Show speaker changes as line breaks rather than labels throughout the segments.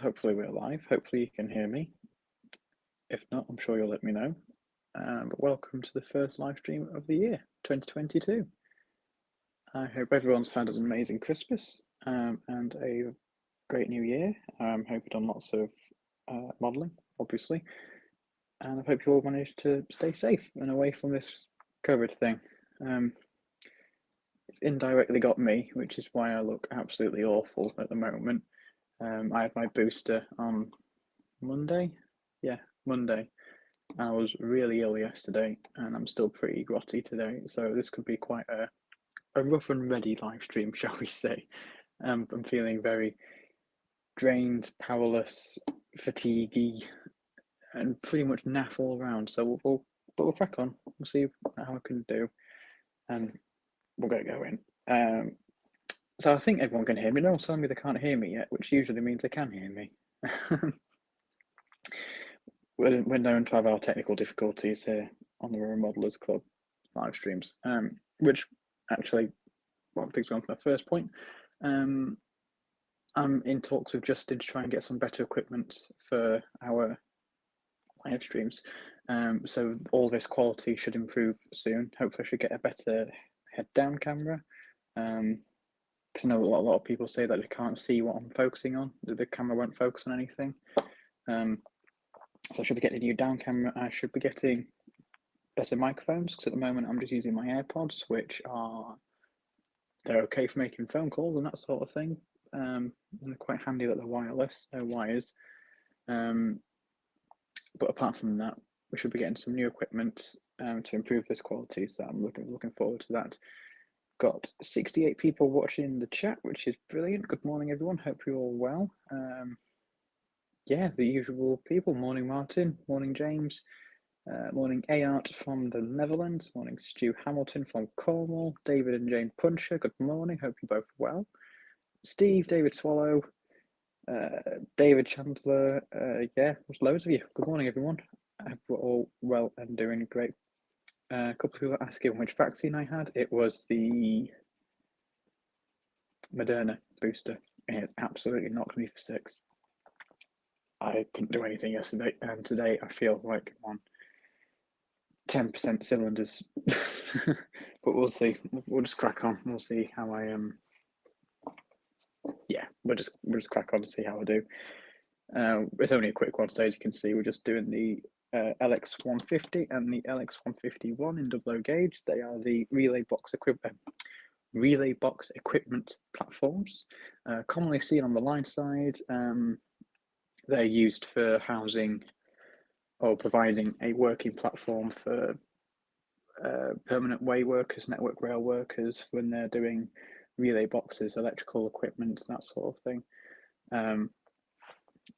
hopefully we're live. Hopefully you can hear me. If not, I'm sure you'll let me know. But welcome to the first live stream of the year, 2022. I hope everyone's had an amazing Christmas and a great new year. I hope you've done lots of modelling, obviously. And I hope you all managed to stay safe and away from this COVID thing. It's indirectly got me, which is why I look absolutely awful at the moment. I had my booster on Monday. Yeah, Monday. I was really ill yesterday and I'm still pretty grotty today. So this could be quite a rough and ready live stream, shall we say. I'm feeling very drained, powerless, fatiguey, and pretty much naff all around. So we'll crack on. We'll see how I can do. And we'll get going. So I think everyone can hear me. No one's telling me they can't hear me yet, which usually means they can hear me. We're known to have our technical difficulties here on the Room Modelers Club live streams, which actually brings me on to my first point. I'm in talks with Justin to try and get some better equipment for our live streams. So all this quality should improve soon. Hopefully I should get a better head-down camera. Because I know a lot of people say that they can't see what I'm focusing on. The camera won't focus on anything. So I should be getting a new down camera. I should be getting better microphones because at the moment I'm just using my AirPods, which they're okay for making phone calls and that sort of thing. And they're quite handy that they're wireless, no wires. But apart from that, we should be getting some new equipment to improve this quality. So I'm looking forward to that. Got 68 people watching the chat, which is brilliant. Good morning, everyone. Hope you're all well. Yeah, the usual people. Morning, Martin. Morning, James. Morning, Ayart from the Netherlands. Morning, Stu Hamilton from Cornwall. David and Jane Puncher. Good morning. Hope you're both well. Steve, David Swallow, David Chandler. Yeah, there's loads of you. Good morning, everyone. I hope we're all well and doing great. A couple of people asking which vaccine I had. It was the Moderna booster. It's absolutely knocked me for six. I couldn't do anything yesterday, and today I feel like I'm on 10% cylinders. But we'll see. We'll just crack on. We'll see how I yeah, we'll just crack on and see how I do. It's only a quick one today, as you can see. We're just doing the LX150 and the LX151 in double O gauge. They are the relay box equipment platforms, commonly seen on the line side. They're used for housing or providing a working platform for permanent way workers, network rail workers, when they're doing relay boxes, electrical equipment, that sort of thing.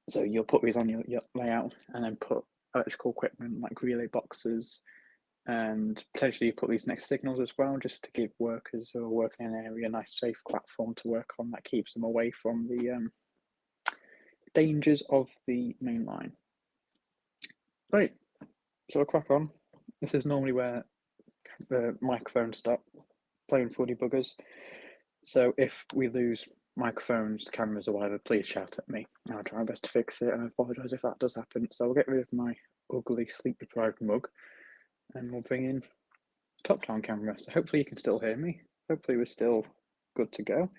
So you'll put these on your layout and then put electrical equipment like relay boxes, and potentially you put these next signals as well, just to give workers who are working in an area a nice safe platform to work on that keeps them away from the dangers of the main line. Right, so I'll crack on. This is normally where the microphones stop playing footy buggers. So if we lose microphones, cameras or whatever, please shout at me. I'll try my best to fix it, and I apologise if that does happen. So I'll get rid of my ugly sleep deprived mug and we'll bring in top down camera. So hopefully you can still hear me. Hopefully we're still good to go.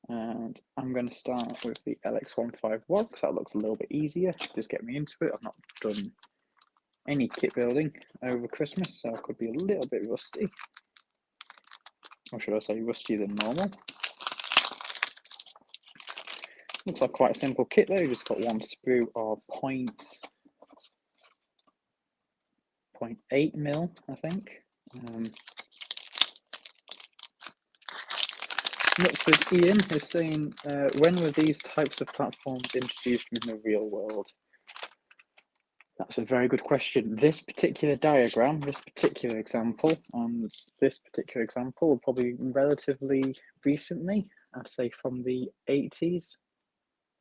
And I'm going to start with the LX151 because that looks a little bit easier. Just get me into it. I've not done any kit building over Christmas, so I could be a little bit rusty. Or should I say rustier than normal? Looks like quite a simple kit though. Just got one sprue of 0.8 mil, I think. Nuts with Ian is saying, when were these types of platforms introduced in the real world? That's a very good question. This particular diagram, this particular example, and this particular example will probably relatively recently, I'd say from the 80s,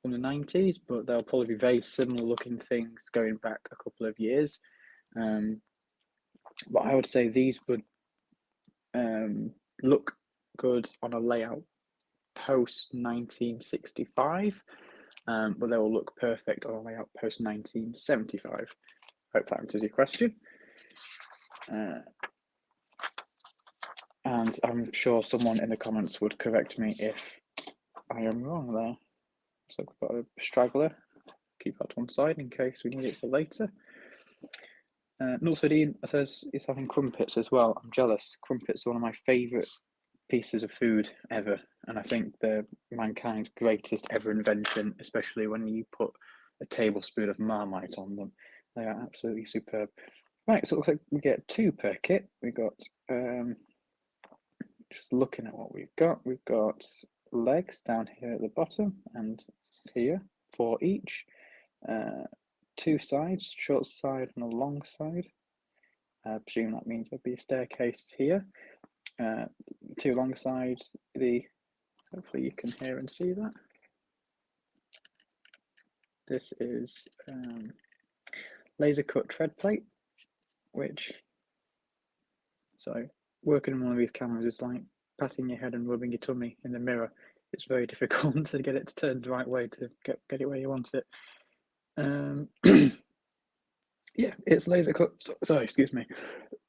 from the 90s, but they'll probably be very similar looking things going back a couple of years. But I would say these would look good on a layout post 1965. but they will look perfect on a layout post 1975. Hope that answers your question. And I'm sure someone in the comments would correct me if I am wrong there. So we've got a straggler. Keep that to one side in case we need it for later. Nutsfordine says he's having crumpets as well. I'm jealous. Crumpets are one of my favourite pieces of food ever, and I think they're mankind's greatest ever invention, especially when you put a tablespoon of Marmite on them. They are absolutely superb. Right, so it looks like we get 2 per kit. We got, just looking at what we've got legs down here at the bottom and here, 4 each. 2 sides, short side and a long side. I presume that means there'll be a staircase here. 2 long sides. Hopefully you can hear and see that. This is laser cut tread plate, which, so working on one of these cameras is like patting your head and rubbing your tummy in the mirror. It's very difficult to get it to turn the right way to get it where you want it. Yeah, it's laser cut. Sorry, excuse me.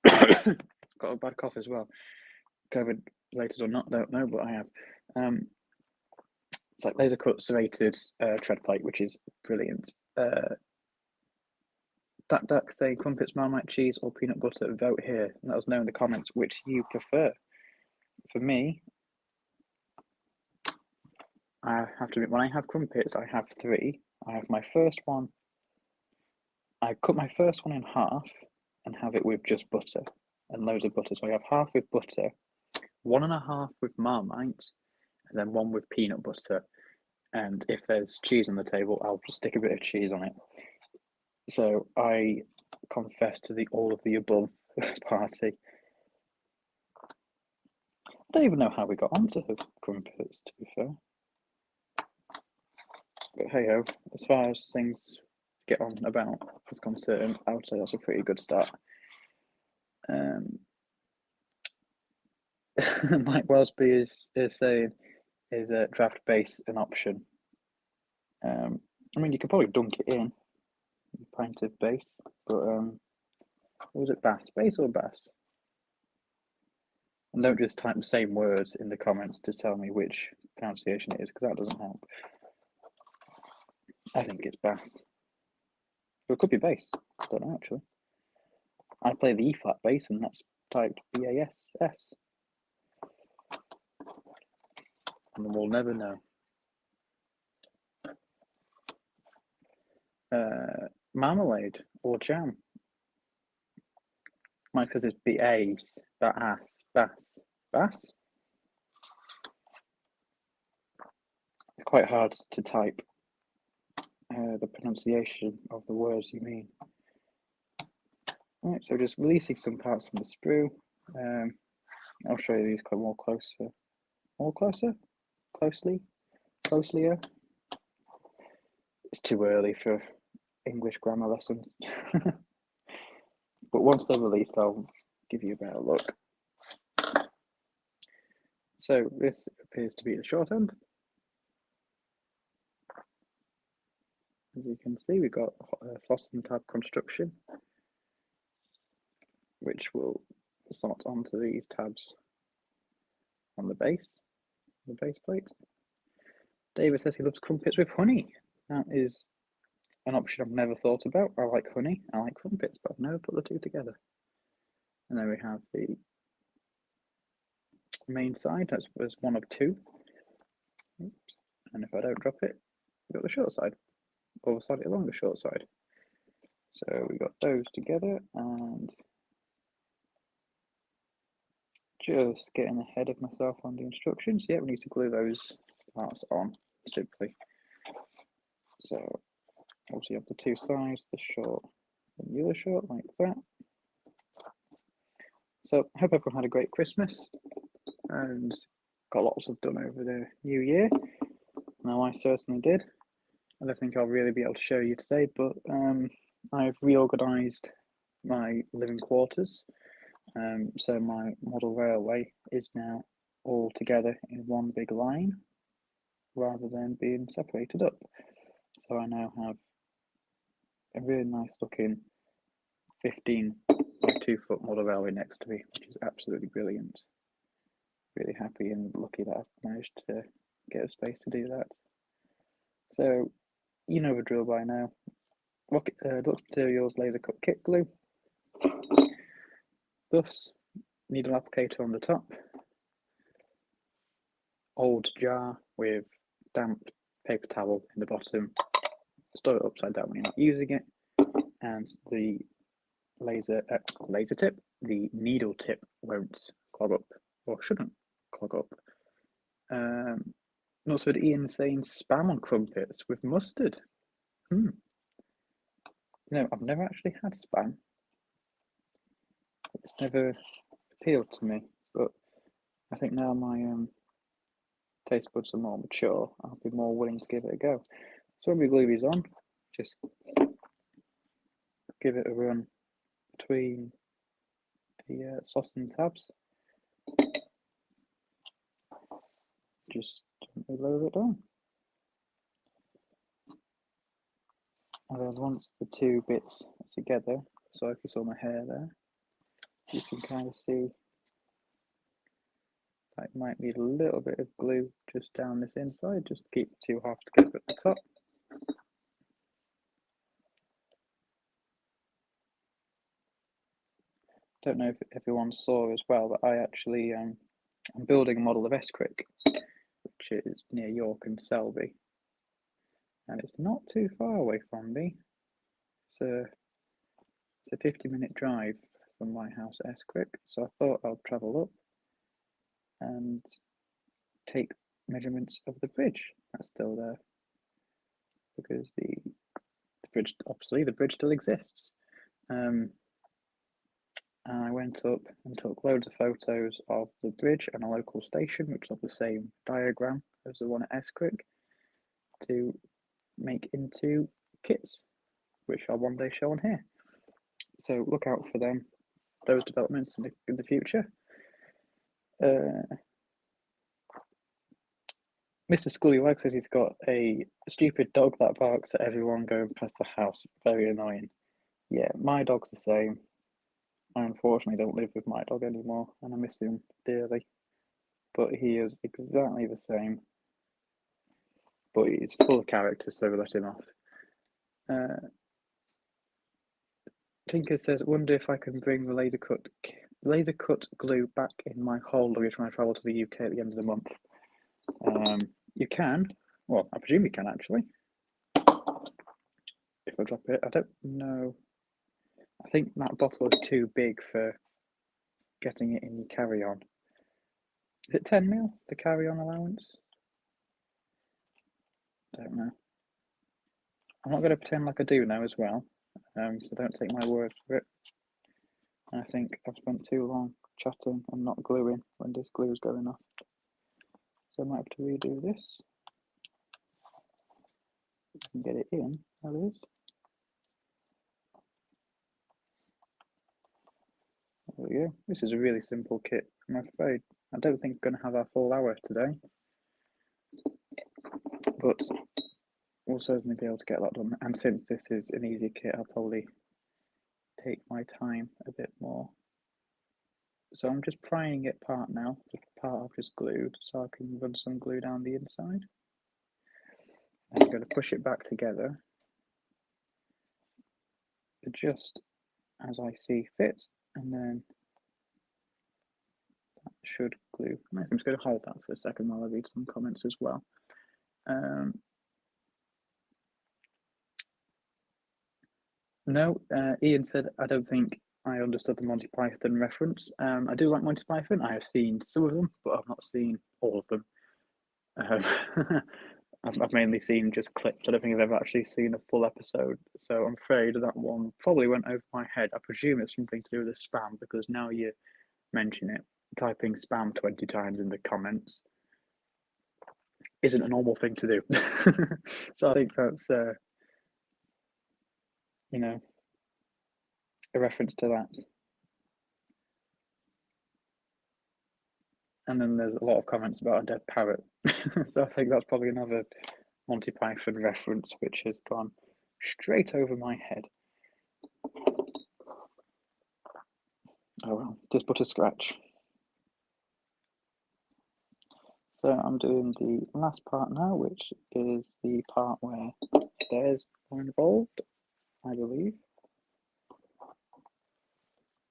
Got a bad cough as well. COVID related or not, don't know, but I have. It's like laser cut serrated tread plate, which is brilliant. That duck saying crumpets, Marmite, cheese, or peanut butter. Vote here. Let us know in the comments which you prefer. For me, I have to admit, when I have crumpets, I have 3. I have my first one. I cut my first one in half and have it with just butter and loads of butter. So I have half with butter, 1.5 with Marmite, and then 1 with peanut butter. And if there's cheese on the table, I'll just stick a bit of cheese on it. So I confess to the all of the above party. I don't even know how we got onto crumpets, to be fair. But hey ho, as far as things get on about is concerned, I would say that's a pretty good start. Mike Wellsby is saying, is a draft base an option? I mean, you could probably dunk it in a pint of base, but was it Bass? Base or Bass? And don't just type the same words in the comments to tell me which pronunciation it is, because that doesn't help. I think it's Bass. Or it could be bass. I don't know, actually. I play the E flat bass, and that's typed B-A-S-S. And we'll never know. Marmalade or jam. Mike says it's B-A-S, Bass. It's quite hard to type the pronunciation of the words you mean. Right, so just releasing some parts from the sprue. I'll show you these more closely. It's too early for English grammar lessons. But once they're released, I'll give you a better look. So this appears to be the short end. As you can see, we've got a slot and tab construction, which will slot onto these tabs on the base plate. David says he loves crumpets with honey. That is an option I've never thought about. I like honey, I like crumpets, but I've never put the 2 together. And then we have the main side, that's one of 2. Oops. And if I don't drop it, we've got the short side, or slightly along the short side. So we got those together, and just getting ahead of myself on the instructions. Yeah, we need to glue those parts on simply. So obviously you have the 2 sides, the short and the other short, like that. So I hope everyone had a great Christmas and got lots of done over the new year. Now I certainly did. I don't think I'll really be able to show you today, but I've reorganised my living quarters. So my model railway is now all together in one big line rather than being separated up. So I now have a really nice looking 15 by 2 foot model railway next to me, which is absolutely brilliant. Really happy and lucky that I've managed to get a space to do that. So you know the drill by now. Lux Materials laser cut kit glue. Thus, needle applicator on the top. Old jar with damp paper towel in the bottom. Store it upside down when you're not using it. And the laser tip, the needle tip won't clog up, or shouldn't clog up. Also, Ian saying spam on crumpets with mustard. No, I've never actually had spam. It's never appealed to me, but I think now my taste buds are more mature, I'll be more willing to give it a go. So when we glue these on, just give it a run between the sauce and tabs. Just gently lower it down. And then once the two bits are together, so if you saw my hair there, you can kind of see that it might need a little bit of glue just down this inside, just to keep the two halves together at the top. Don't know if everyone saw as well, but I actually I'm building a model of Escrick, which is near York and Selby, and it's not too far away from me. It's a 50-minute drive from my house at Escrick, so I thought I'd travel up and take measurements of the bridge that's still there, because the bridge, obviously the bridge still exists. And I went up and took loads of photos of the bridge and a local station, which is of the same diagram as the one at Escrick, to make into kits, which I'll one day show on here. So look out for them, those developments in the future. Mr. Scully Wag says he's got a stupid dog that barks at everyone going past the house. Very annoying. Yeah, my dog's the same. I unfortunately don't live with my dog anymore, and I miss him dearly. But he is exactly the same. But he's full of character, so we let him off. Tinker says, wonder if I can bring the laser cut glue back in my whole luggage when I travel to the UK at the end of the month. You can. Well, I presume you can actually. If I drop it, I don't know. I think that bottle is too big for getting it in your carry-on. Is it 10ml, the carry-on allowance? I don't know. I'm not going to pretend like I do now as well, so don't take my word for it. I think I've spent too long chatting and not gluing when this glue is going off. So I might have to redo this. And get it in. There it is. There we go. This is a really simple kit, I'm afraid. I don't think I'm going to have our full hour today, but we'll certainly be able to get that done. And since this is an easy kit, I'll probably take my time a bit more. So I'm just prying it apart now. The part I've just glued, so I can run some glue down the inside. And I'm going to push it back together, just as I see fit, and then that should glue. I'm just going to hold that for a second while I read some comments as well. No, Ian said, I don't think I understood the Monty Python reference. I do like Monty Python. I have seen some of them, but I've not seen all of them. I've mainly seen just clips. I don't think I've ever actually seen a full episode. So I'm afraid that one probably went over my head. I presume it's something to do with the spam, because now you mention it, typing spam 20 times in the comments isn't a normal thing to do. So I think that's, you know, a reference to that. And then there's a lot of comments about a dead parrot. So I think that's probably another Monty Python reference, which has gone straight over my head. Oh well, just but a scratch. So I'm doing the last part now, which is the part where stairs are involved, I believe.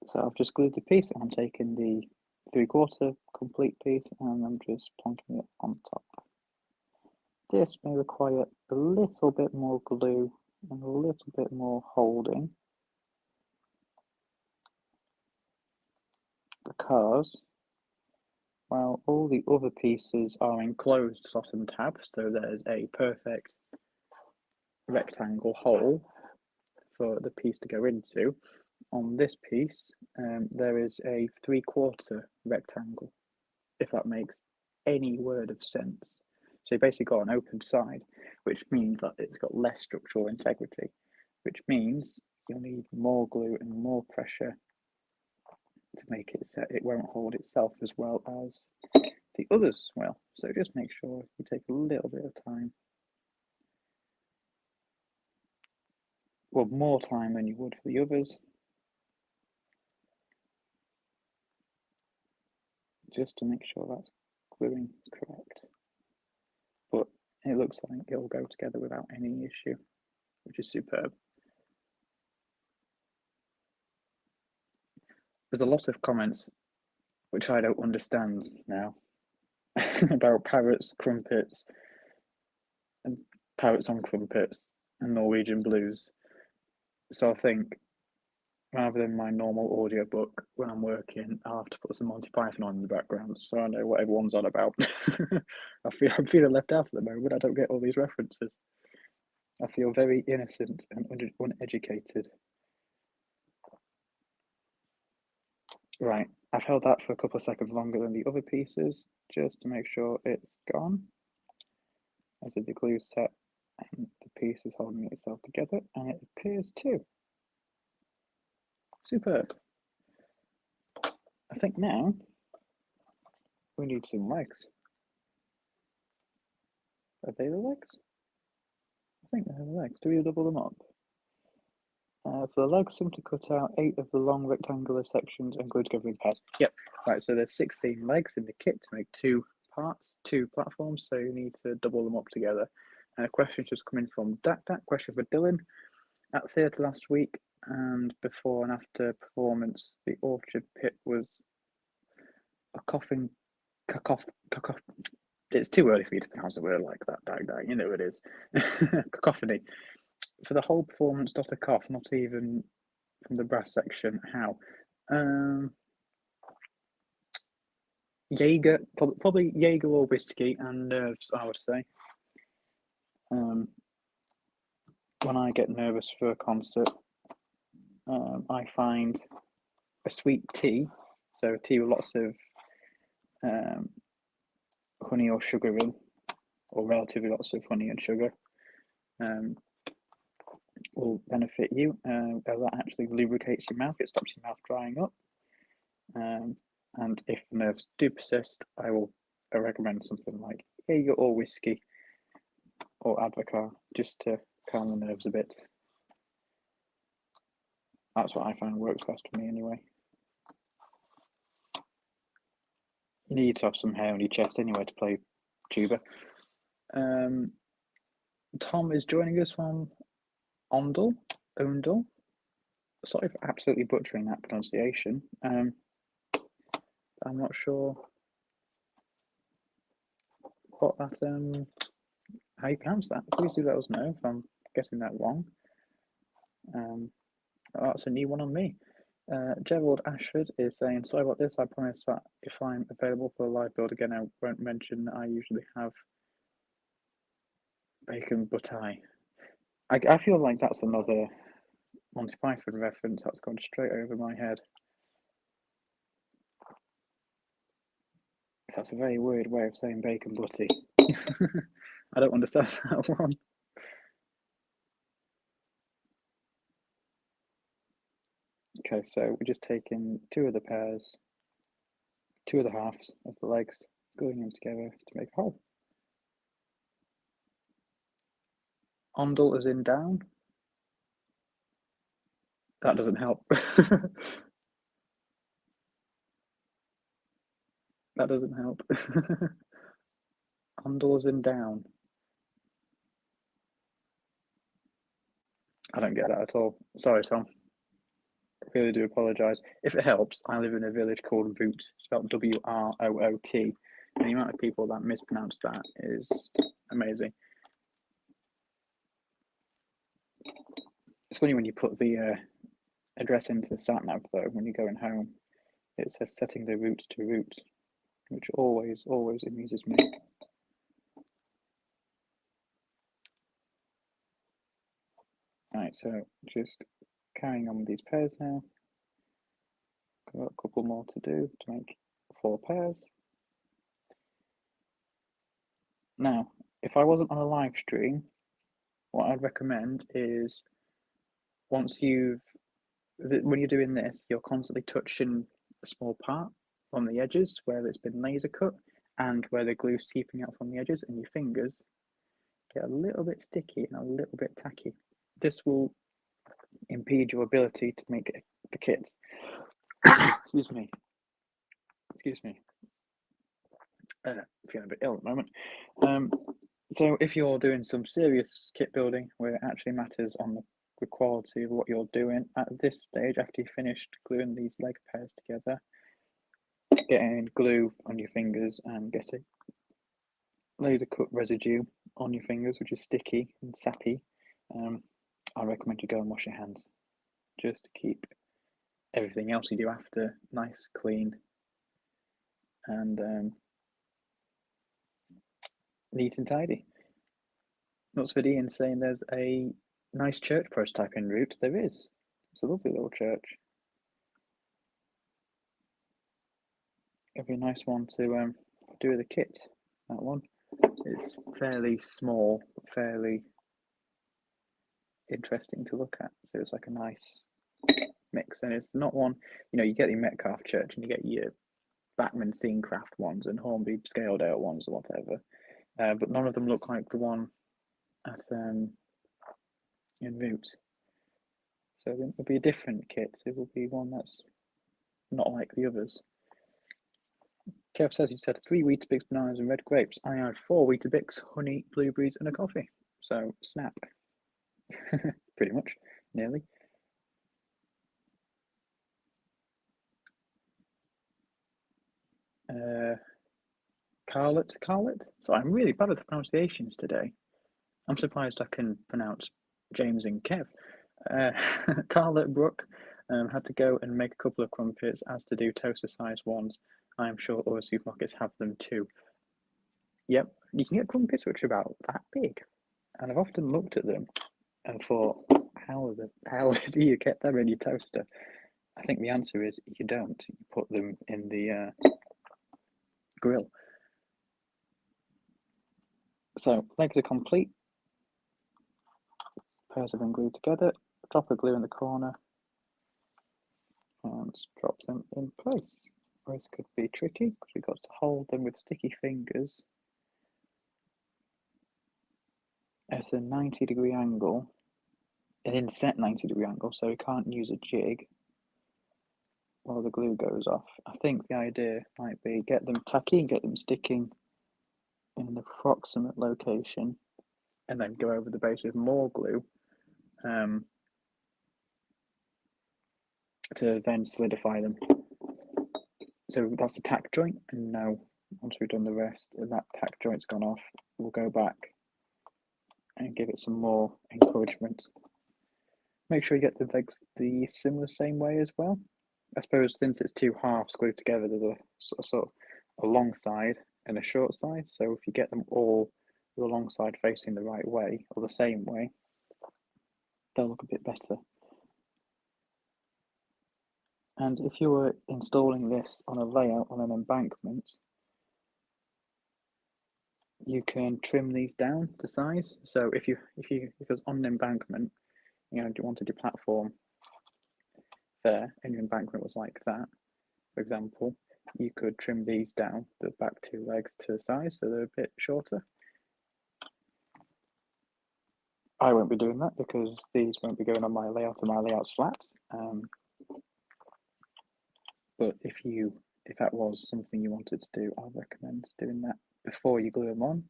So I've just glued the piece, and I'm taking the 3/4 complete piece, and I'm just plonking it on top. This may require a little bit more glue and a little bit more holding, because while all the other pieces are enclosed slot and tab, so there's a perfect rectangle hole for the piece to go into, on this piece there is a 3/4 rectangle, if that makes any word of sense. So you basically got an open side, which means that it's got less structural integrity, which means you'll need more glue and more pressure to make it set. It won't hold itself as well as the others will. So just make sure you take a little bit of time. Well, more time than you would for the others. Just to make sure that's gluing correct. But it looks like it'll go together without any issue, which is superb. There's a lot of comments which I don't understand now about parrots, crumpets, and parrots on crumpets and Norwegian blues. So I think rather than my normal audiobook when I'm working, I'll have to put some Monty Python on in the background so I know what everyone's on about. I'm feeling left out at the moment. I don't get all these references. I feel very innocent and uneducated. Right, I've held that for a couple of seconds longer than the other pieces just to make sure it's gone. As the glue set and the piece is holding itself together, and it appears to. Superb. I think now we need some legs. Are they the legs? I think they're the legs. Do we double them up? For the legs, simply cut out 8 of the long rectangular sections and glue together in pairs. Yep. Right, so there's 16 legs in the kit to make 2 parts, 2 platforms, so you need to double them up together. And a question just coming from that question for Dylan. At theatre last week and before and after performance, the Orchard Pit was a coughing it's too early for you to pronounce a word like that, you know it is. Cacophony. For the whole performance, not a cough, not even from the brass section. How? Jaeger, probably Jaeger or whiskey and nerves, I would say. When I get nervous for a concert, I find a sweet tea, so tea with lots of honey or sugar in, or relatively lots of honey and sugar, will benefit you, as that actually lubricates your mouth. It stops your mouth drying up. And if the nerves do persist, I will recommend something like Jaeger or whiskey or Advocaat, just to calm the nerves a bit. That's what I find works best for me anyway. You need to have some hair on your chest anyway to play tuba. Tom is joining us from Ondel. Sorry for absolutely butchering that pronunciation. I'm not sure what that how you pronounce that. Please do let us know if I'm getting that wrong. That's a new one on me. Gerald Ashford is saying, sorry about this, I promise that if I'm available for a live build again, I won't mention that I usually have bacon buttai. I feel like that's another Monty Python reference that's gone straight over my head. That's a very weird way of saying bacon butty. I don't understand that one. Okay, so we're just taking 2 of the pairs, 2 of the halves of the legs, gluing them together to make a hole. Ondle as in down. That doesn't help. That doesn't help. Ondle as in down. I don't get that at all. Sorry, Tom. I really do apologise. If it helps, I live in a village called Root, spelled W-R-O-O-T. And the amount of people that mispronounce that is amazing. It's funny when you put the address into the sat nav though, when you're going home, it says setting the routes to route, which always amuses me. Right, so just carrying on with these pairs now. Got a couple more to do to make 4 pairs. Now, if I wasn't on a live stream, what I'd recommend is when you're doing this, you're constantly touching a small part on the edges where it's been laser cut and where the glue's seeping out from the edges, and your fingers get a little bit sticky and a little bit tacky. This will impede your ability to make the kit. Excuse me. Feeling a bit ill at the moment. So if you're doing some serious kit building where it actually matters on the quality of what you're doing, at this stage, after you've finished gluing these leg pairs together, getting glue on your fingers and getting laser cut residue on your fingers, which is sticky and sappy, I recommend you go and wash your hands just to keep everything else you do after nice, clean, and neat and tidy. Nuts for Ian saying there's a nice church prototype en route. There is. It's a lovely little church. It'll be a nice one to do with a kit. That one. It's fairly small, but fairly interesting to look at. So it's like a nice mix, and it's not one. You get your Metcalfe church, and you get your Bachman Scenecraft ones and Hornby Scaledale ones or whatever, but none of them look like the one at en route. So it will be a different kit. It will be one that's not like the others. Kev says you said 3 Weetabix, bananas, and red grapes. I had 4 Weetabix, honey, blueberries, and a coffee. So snap. Pretty much, nearly. Carlet. So I'm really bad at the pronunciations today. I'm surprised I can pronounce James and Kev. Carlet Brooke had to go and make a couple of crumpets, as to do toaster-sized ones. I am sure other supermarkets have them too. Yep, you can get crumpets which are about that big, and I've often looked at them and thought, how the hell do you get them in your toaster? I think the answer is you don't. You put them in the grill. So legs are complete. Pairs have been glued together. Drop a glue in the corner and drop them in place. This could be tricky because we've got to hold them with sticky fingers at a 90-degree angle, an inset 90-degree angle, so we can't use a jig while the glue goes off. I think the idea might be get them tacky and get them sticking in an approximate location, and then go over the base with more glue to then solidify them. So that's a tack joint, and now once we've done the rest and that tack joint's gone off, we'll go back and give it some more encouragement. Make sure you get the legs the same way as well. I suppose since it's 2 halves glued together, there's a sort of a long side and a short side. So if you get them all the long side facing the right way or the same way, they'll look a bit better. And if you were installing this on a layout on an embankment, you can trim these down to size. So if it's on an embankment, you wanted your platform there and your embankment was like that, for example, you could trim these down, the back 2 legs, to size so they're a bit shorter. I won't be doing that because these won't be going on my layout, and my layout's flat. But if that was something you wanted to do, I'd recommend doing that before you glue them on,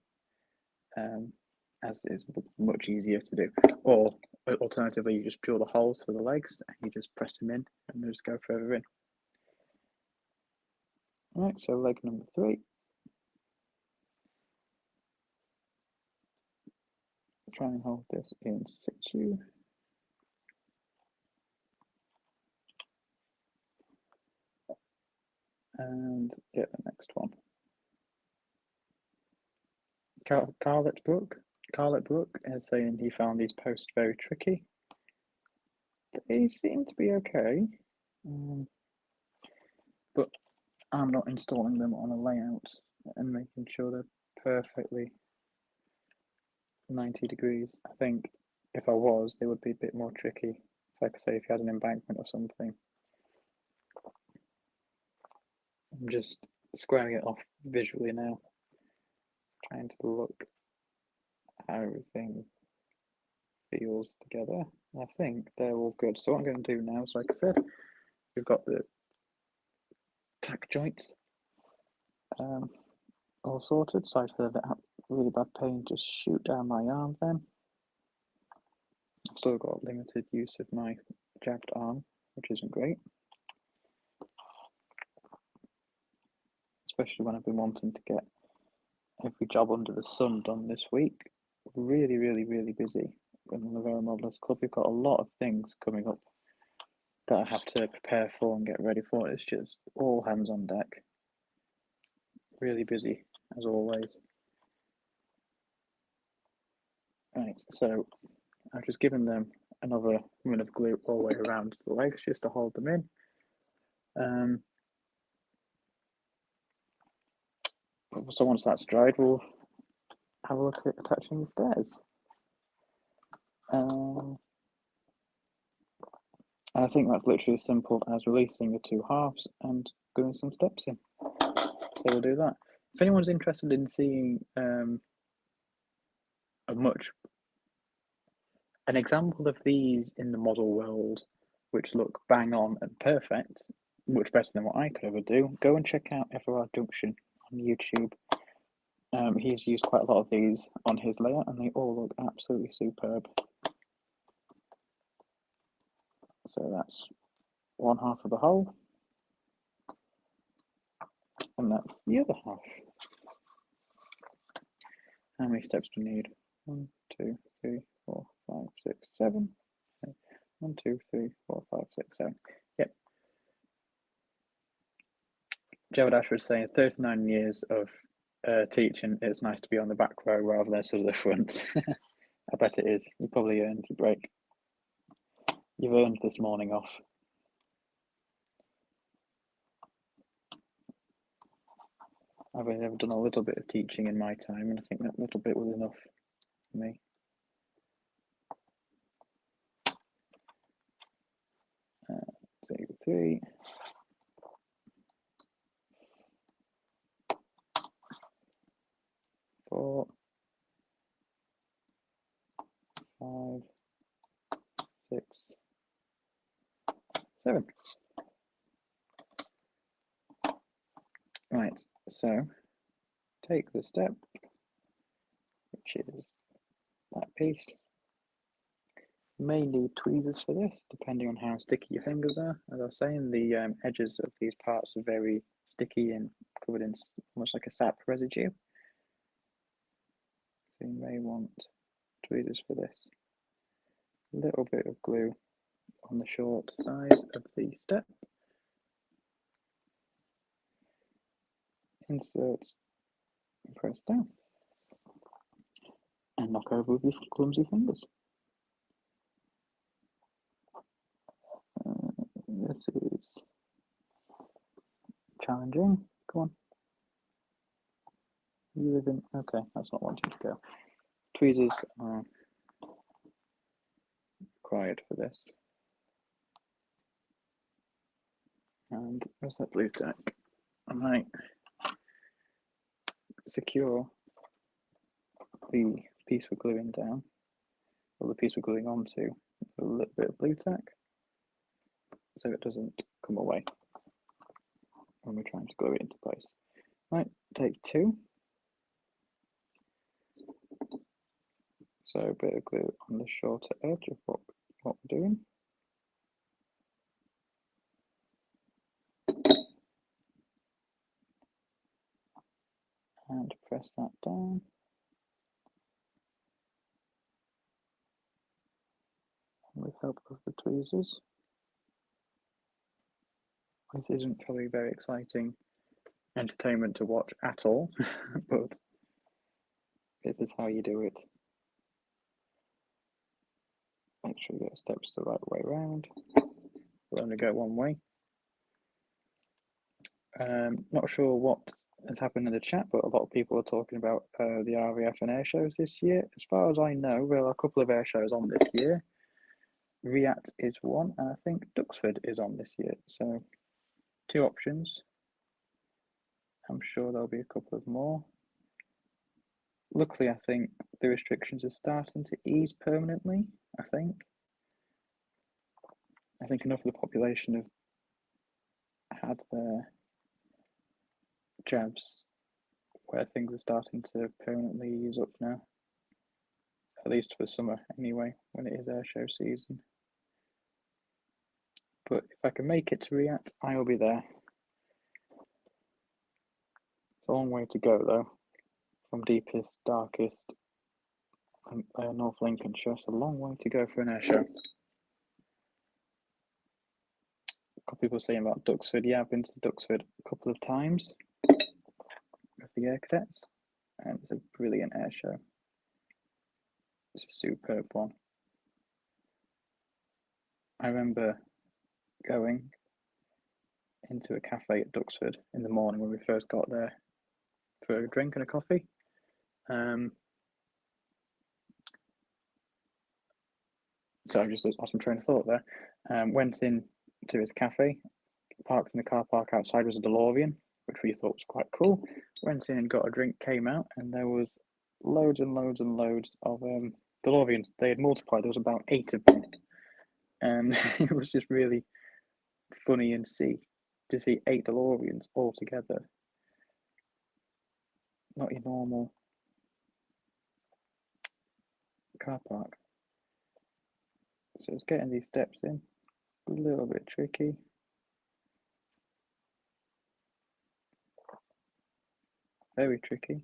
as it's much easier to do. Or alternatively, you just drill the holes for the legs and you just press them in and they just go further in. All right, so leg number 3. Try and hold this in situ. And get the next one. Carlet Brook is saying he found these posts very tricky. They seem to be okay, but I'm not installing them on a layout and making sure they're perfectly 90 degrees. I think if I was, they would be a bit more tricky. Like I say, if you had an embankment or something. I'm just squaring it off visually now, trying to look how everything feels together. I think they're all good. So what I'm going to do now is, like I said, we've got the tack joints all sorted. So I've had really bad pain just shoot down my arm then. I've still got limited use of my jabbed arm, which isn't great. Especially when I've been wanting to get every job under the sun done this week. Really, really, really busy in the Vera Modelers Club. We've got a lot of things coming up that I have to prepare for and get ready for. It's just all hands on deck. Really busy, as always. Right, so I've just given them another run of glue all the way around the legs just to hold them in. So once that's dried, we'll have a look at attaching the stairs. And I think that's literally as simple as releasing the 2 halves and gluing some steps in. So we'll do that. If anyone's interested in seeing an example of these in the model world, which look bang on and perfect, much better than what I could ever do, go and check out Everard Junction on YouTube. He's used quite a lot of these on his layout and they all look absolutely superb. So that's 1 half of the hole, and that's the other half. How many steps do we need? 1, 2, 3, 4, 5, 6, 7. 1, 2, 3, 4, 5, 6, 7. Yep. Jared Asher is saying 39 years of teaching. It's nice to be on the back row rather than sort of the front. I bet it is. You probably earned your break. You've earned this morning off. I've only ever done a little bit of teaching in my time, and I think that little bit was enough for me. 2, 3. 4, 5, 6, 7. Right, so take the step, which is that piece. You may need tweezers for this, depending on how sticky your fingers are. As I was saying, the edges of these parts are very sticky and covered in almost like a sap residue. So you may want tweezers for this. A little bit of glue on the short side of the step. Insert and press down. And knock over with your clumsy fingers. This is challenging. Come on. You live in. Okay, that's not wanting to go. Tweezers are required for this. And where's that blue tack? I might secure the piece we're gluing down or the piece we're gluing onto, a little bit of blue tack, so it doesn't come away when we're trying to glue it into place. Right, take 2. So a bit of glue on the shorter edge of what we're doing. And press that down. With help of the tweezers. This isn't probably very exciting entertainment to watch at all, but this is how you do it. Make sure you get steps the right way around. We'll only go one way. Not sure what has happened in the chat, but a lot of people are talking about the RAF and air shows this year. As far as I know, there are a couple of air shows on this year. Riyadh is one, and I think Duxford is on this year. So 2 options. I'm sure there'll be a couple of more. Luckily, I think the restrictions are starting to ease permanently, I think enough of the population have had their jabs where things are starting to permanently ease up now. At least for summer anyway, when it is air show season. But if I can make it to Riyadh, I will be there. It's a long way to go though, from deepest, darkest North Lincolnshire. It's a long way to go for an air show. A couple of people saying about Duxford. Yeah, I've been to Duxford a couple of times with the Air Cadets, and it's a brilliant air show. It's a superb one. I remember going into a cafe at Duxford in the morning when we first got there for a drink and a coffee. So I just lost my train of thought there. Went in to his cafe, parked in the car park outside was a DeLorean, which we thought was quite cool. Went in and got a drink, came out, and there was loads and loads and loads of DeLoreans. They had multiplied, there was about 8 of them. And it was just really funny to see 8 DeLoreans all together. Not your normal car park. So it's getting these steps in, a little bit tricky. Very tricky.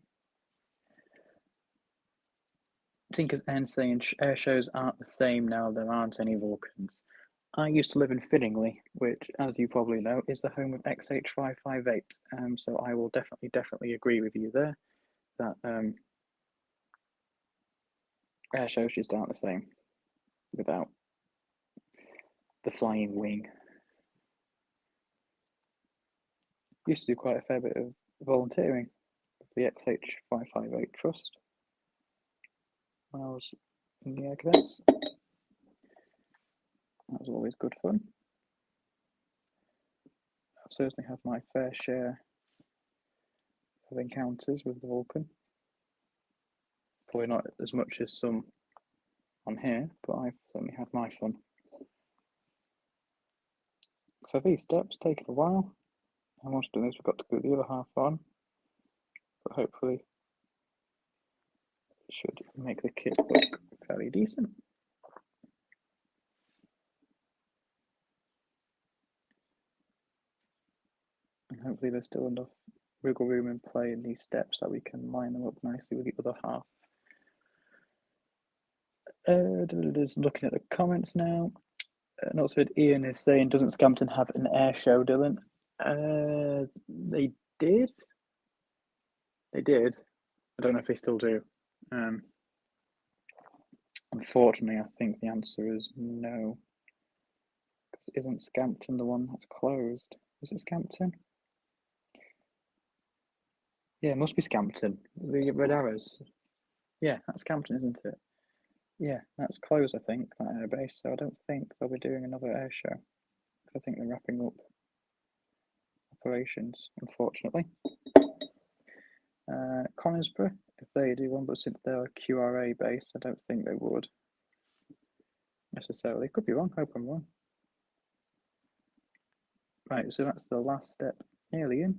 Tinker's End saying air shows aren't the same now, there aren't any Vulcans. I used to live in Finningley, which, as you probably know, is the home of XH558. So I will definitely agree with you there that air shows just aren't the same without the flying wing. Used to do quite a fair bit of volunteering with the XH558 Trust when I was in the Air Cadets. That was always good fun. I've certainly had my fair share of encounters with the Vulcan. Probably not as much as some on here, but I've certainly had my fun. So these steps take a while, and once done this, we've got to put the other half on, but hopefully it should make the kit look fairly decent. And hopefully there's still enough wiggle room and play in these steps that we can line them up nicely with the other half. Just looking at the comments now. Also, Ian is saying, doesn't Scampton have an air show, Dylan? They did. They did. I don't know if they still do. Unfortunately, I think the answer is no. Isn't Scampton the one that's closed? Is it Scampton? Yeah, it must be Scampton. The red arrows. Yeah, that's Scampton, isn't it? Yeah, that's closed, I think, that air base. So I don't think they'll be doing another air show. I think they're wrapping up operations, unfortunately. Conisborough, if they do one, but since they're a QRA base, I don't think they would. necessarily. Could be wrong, hope I'm wrong. Right, so that's the last step nearly in.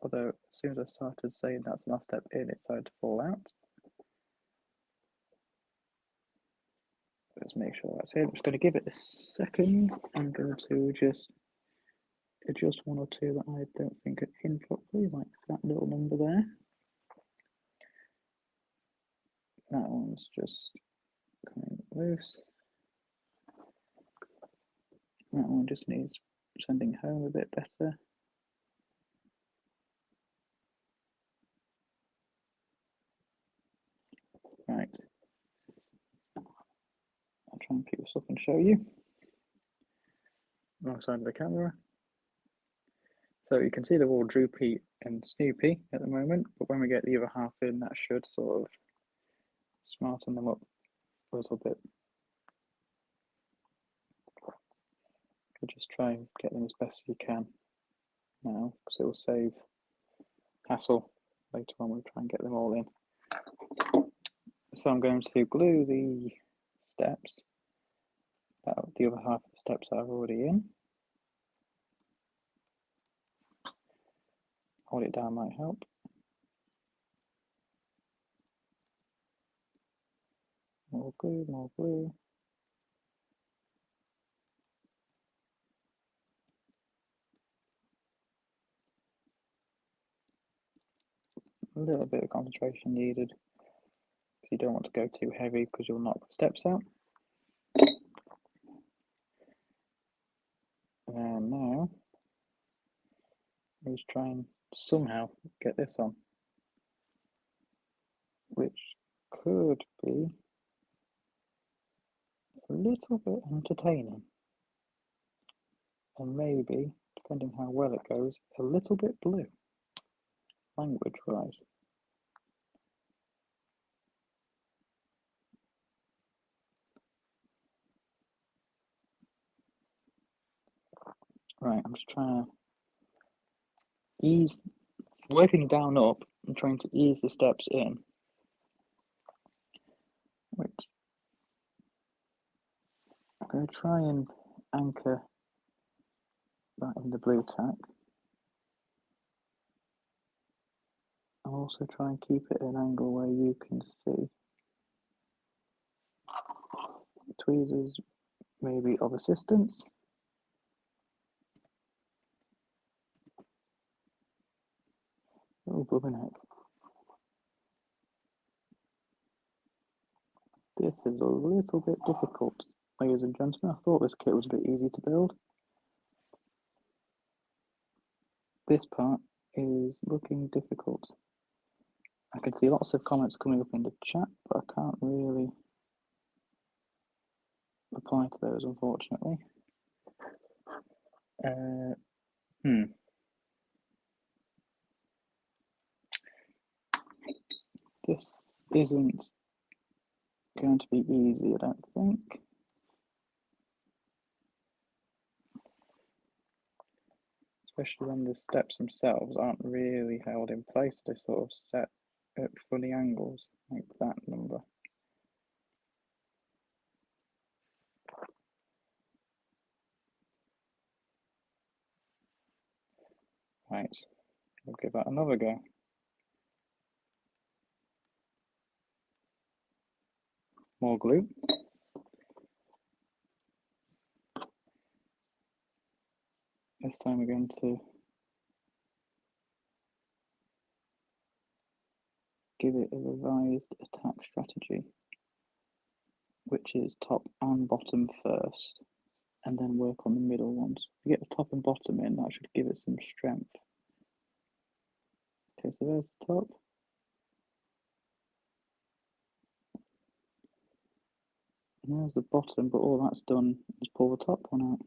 Although as soon as I started saying that's the last step in, it started to fall out. Let's make sure that's it. I'm just going to give it a second. I'm going to just adjust one or two that I don't think are in properly, like that little number there. That one's just coming loose. That one just needs sending home a bit better. Right. I'll try and pick this up and show you. Wrong side of the camera. So you can see they're all droopy and snoopy at the moment, but when we get the other half in, that should sort of smarten them up a little bit. So just try and get them as best as you can now, because it will save hassle later on. We'll try and get them all in. So I'm going to glue the steps, the other half of the steps that I've already in. Hold it down might help. More glue, more glue. A little bit of concentration needed, because you don't want to go too heavy because you'll knock the steps out. And now, let's try and somehow get this on, which could be a little bit entertaining, and maybe, depending how well it goes, a little bit blue, language-wise. Right, I'm just trying to ease, working down up and trying to ease the steps in, which I'm going to try and anchor that in the blue tack. I'll also try and keep it at an angle where you can see. Tweezers may be of assistance. Oh, blooming heck. This is a little bit difficult, ladies and gentlemen. I thought this kit was a bit easy to build. This part is looking difficult. I can see lots of comments coming up in the chat, but I can't really reply to those, unfortunately. This isn't going to be easy, I don't think. Especially when the steps themselves aren't really held in place. They're sort of set at funny angles, like that number. Right, we'll give that another go. More glue. This time we're going to give it a revised attack strategy, which is top and bottom first, and then work on the middle ones. If you get the top and bottom in, that should give it some strength. Okay, so there's the top. And there's the bottom, but all that's done is pull the top one out.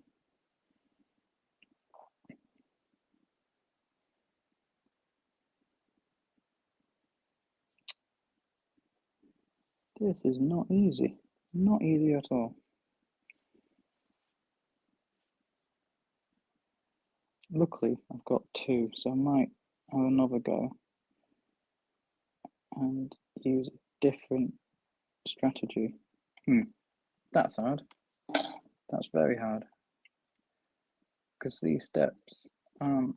This is not easy. Not easy at all. Luckily, I've got two, so I might have another go and use a different strategy. That's hard. That's very hard because these steps aren't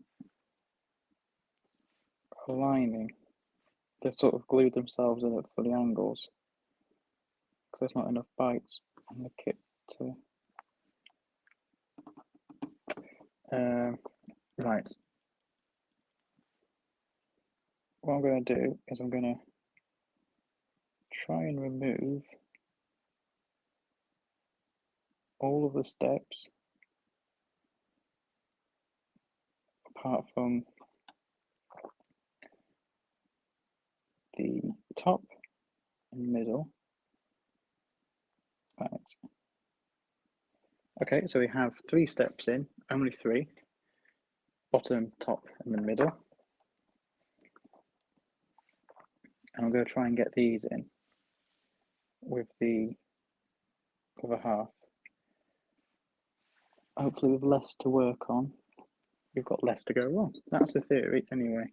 aligning. They've sort of glued themselves in for the angles because there's not enough bites on the kit to. Right. What I'm going to do is I'm going to try and remove all of the steps apart from the top and middle. Right. Okay, so we have 3 steps in, only 3. Bottom, top, and the middle. And I'm going to try and get these in with the other half. Hopefully with less to work on, we've got less to go wrong. That's the theory anyway.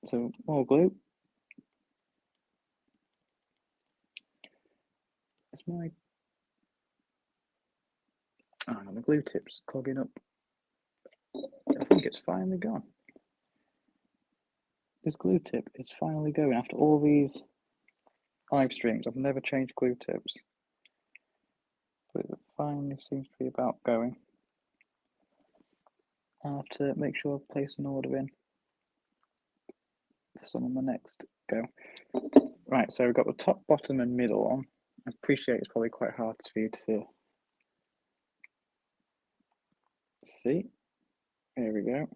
So more glue. It's my the glue tip's clogging up. I think it's finally gone. This glue tip is finally going after all these live streams. I've never changed glue tips, but it finally seems to be about going. I have to make sure I place an order in for some on the next go. Right, so we've got the top, bottom, and middle on. I appreciate it's probably quite hard for you to see. There we go.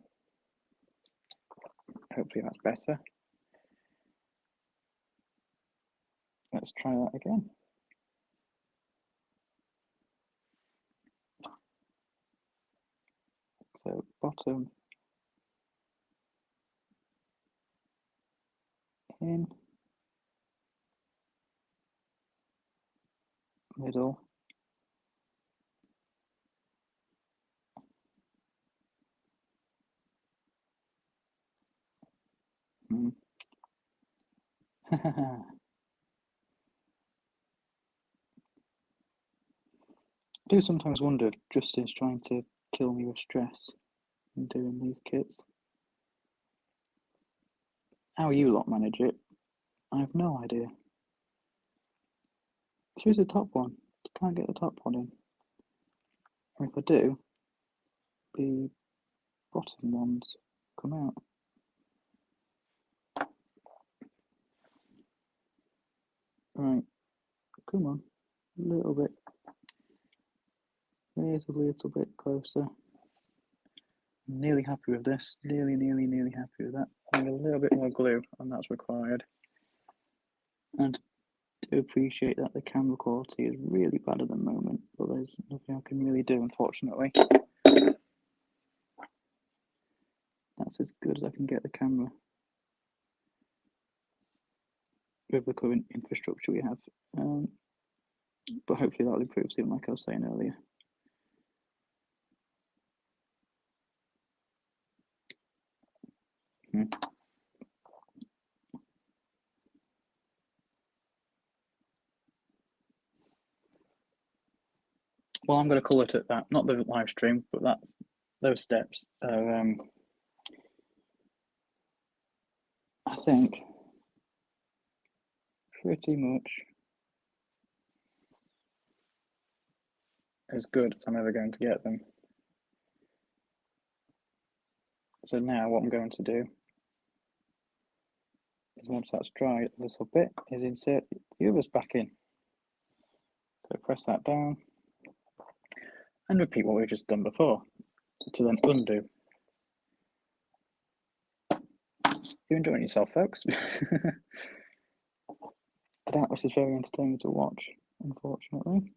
Hopefully that's better. Let's try that again. So bottom in, middle, I do sometimes wonder if Justin's trying to kill me with stress in doing these kits. How you lot manage it, I have no idea. Here's the top one. I can't get the top one in. And if I do, the bottom ones come out. Right, come on, a little bit. There's a little bit closer. I'm nearly happy with this. Nearly happy with that. I need a little bit more glue, and that's required. And I do appreciate that the camera quality is really bad at the moment, but there's nothing I can really do, unfortunately. That's as good as I can get the camera with the current infrastructure we have. But hopefully that'll improve soon, like I was saying earlier. Well, I'm going to call it at that. Not the live stream, but that's those steps are, I think, pretty much as good as I'm ever going to get them. So now what I'm going to do is, once that's dried a little bit, is insert the others back in. So press that down and repeat what we've just done before to then undo. You're enjoying yourself, folks. I doubt this is very entertaining to watch, unfortunately.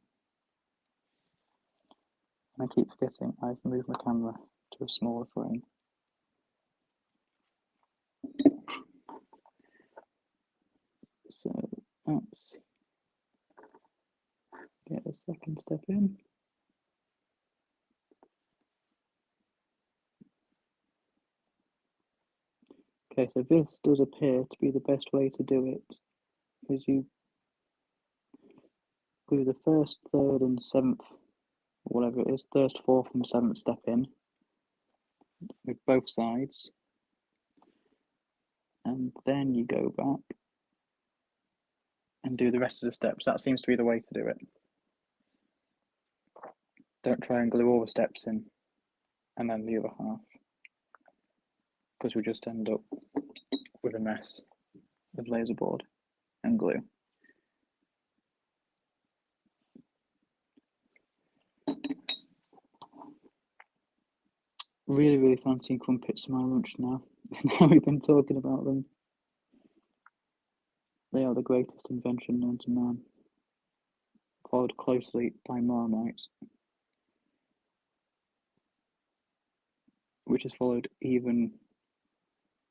And I keep forgetting I've moved my camera to a smaller frame. So let's get the second step in. Okay, so this does appear to be the best way to do it, is you glue the first, third and seventh, whatever it is, first, fourth and seventh step in with both sides, and then you go back and do the rest of the steps. That seems to be the way to do it. Don't try and glue all the steps in and then the other half, because we just end up with a mess of laser board and glue. Really fancy crumpets for my lunch now. Now we've been talking about them. They are the greatest invention known to man, followed closely by Marmite, which is followed even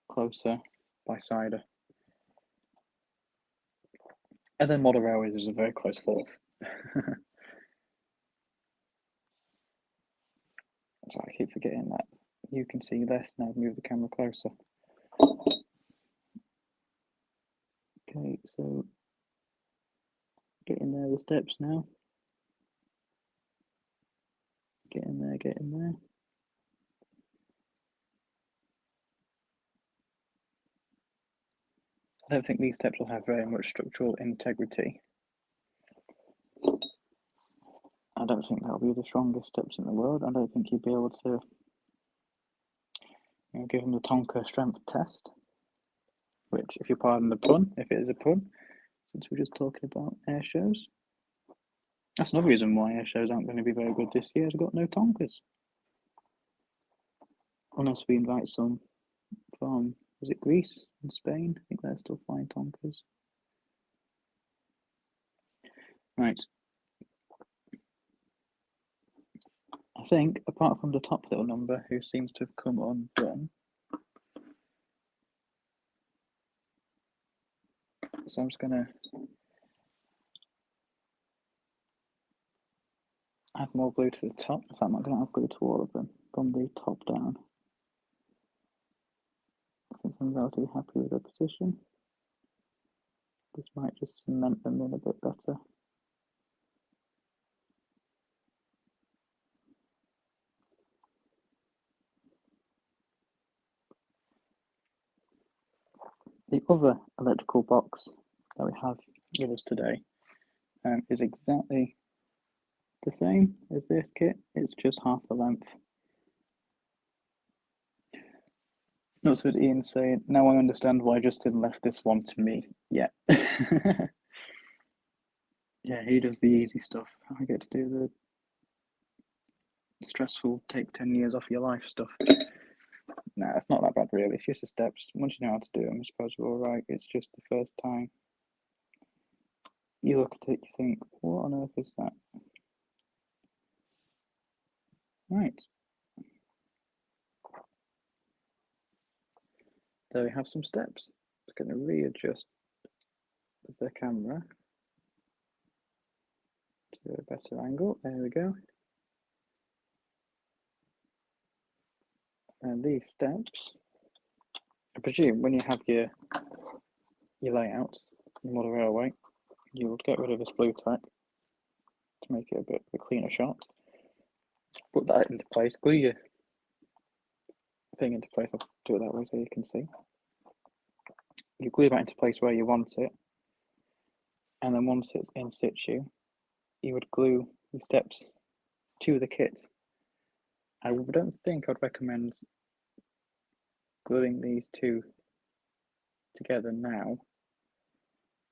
closer by cider. And then model railways is a very close fourth. So I keep forgetting that you can see this. Now move the camera closer. Okay, so getting there the steps now. Get in there, get in there. I don't think these steps will have very much structural integrity. I don't think that'll be the strongest steps in the world. I don't think you'd be able to give them the Tonka strength test, which, if you pardon the pun, if it is a pun, since we're just talking about air shows. That's another reason why air shows aren't going to be very good this year. It's got no Tonkas. Unless we invite some from, is it Greece and Spain? I think they're still flying Tonkas. Right. I think, apart from the top little number, who seems to have come undone, so I'm just going to add more glue to the top. In fact, I'm not going to add glue to all of them, from the top down. Since I'm relatively happy with the position, this might just cement them in a bit better. The other electrical box that we have with us today is exactly the same as this kit. It's just half the length. Not so Ian saying, now I understand why Justin left this one to me. Yeah. Yeah, he does the easy stuff. I get to do the stressful, take 10 years off your life stuff. Nah, it's not that bad really. It's just the steps. Once you know how to do them, I suppose we're alright. It's just the first time you look at it, you think, what on earth is that? Right. There we have some steps. I'm going to readjust the camera to a better angle. There we go. And these steps, I presume when you have your layouts, your model railway, you would get rid of this blue tack to make it a bit of a cleaner shot. Put that into place, glue your thing into place. I'll do it that way so you can see. You glue that into place where you want it, and then once it's in situ, you would glue the steps to the kit. I don't think I'd recommend gluing these two together now.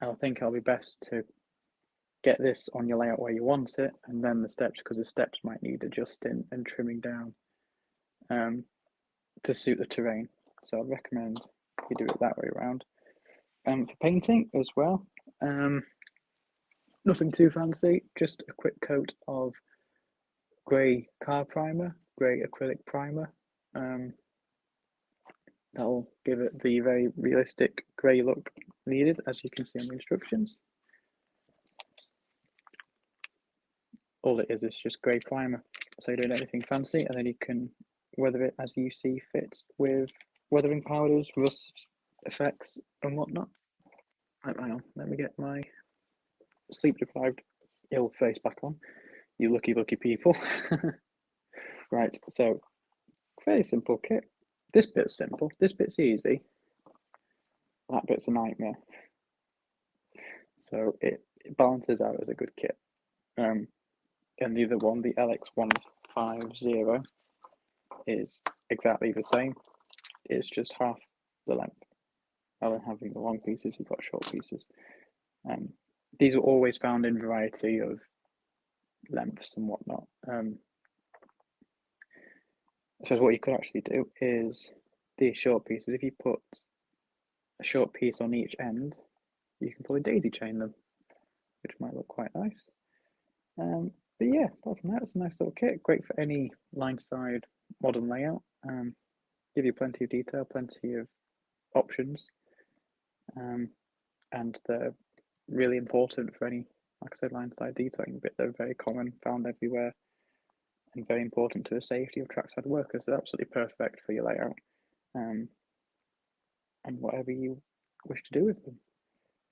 I think it'll be best to get this on your layout where you want it, and then the steps, because the steps might need adjusting and trimming down to suit the terrain. So I'd recommend you do it that way around. For painting as well, nothing too fancy, just a quick coat of grey car primer, grey acrylic primer. That'll give it the very realistic grey look needed, as you can see on the instructions. All it is just grey primer, so you don't need anything fancy, and then you can weather it as you see fit with weathering powders, rust effects and whatnot. Hang on, let me get my sleep deprived ill face back on. You lucky people. Right, so very simple kit. This bit's simple. This bit's easy. That bit's a nightmare. So it balances out as a good kit. And the other one, the LX150, is exactly the same. It's just half the length. Rather than having the long pieces, you've got short pieces. These are always found in variety of lengths and whatnot. So what you could actually do is these short pieces, if you put a short piece on each end, you can probably daisy chain them, which might look quite nice. But yeah, apart from that, it's a nice little kit, great for any line side modern layout. Give you plenty of detail, plenty of options, and they're really important for any, like I said, line side detailing bit. They're very common, found everywhere, and very important to the safety of trackside workers. They're absolutely perfect for your layout, and whatever you wish to do with them.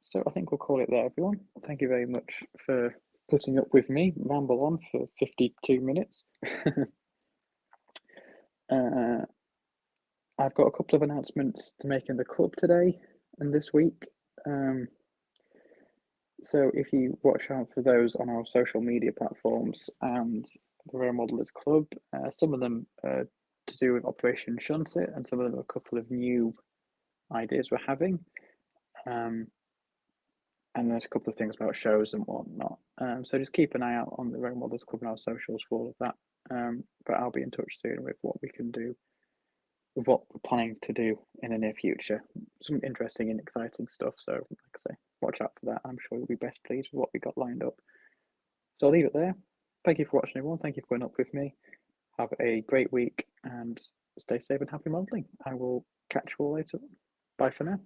So I think we'll call it there, everyone. Thank you very much for putting up with me ramble on for 52 minutes. I've got a couple of announcements to make in the club today and this week. So if you watch out for those on our social media platforms and the Rare Modelers Club, some of them are to do with Operation Shunt It, and some of them are a couple of new ideas we're having. And there's a couple of things about shows and whatnot. So just keep an eye out on the Rare Modelers Club and our socials for all of that. But I'll be in touch soon with what we can do, with what we're planning to do in the near future. Some interesting and exciting stuff. So, like I say, watch out for that. I'm sure you'll be best pleased with what we got lined up. So I'll leave it there. Thank you for watching, everyone. Thank you for going up with me. Have a great week and stay safe and happy modeling. I will catch you all later. Bye for now.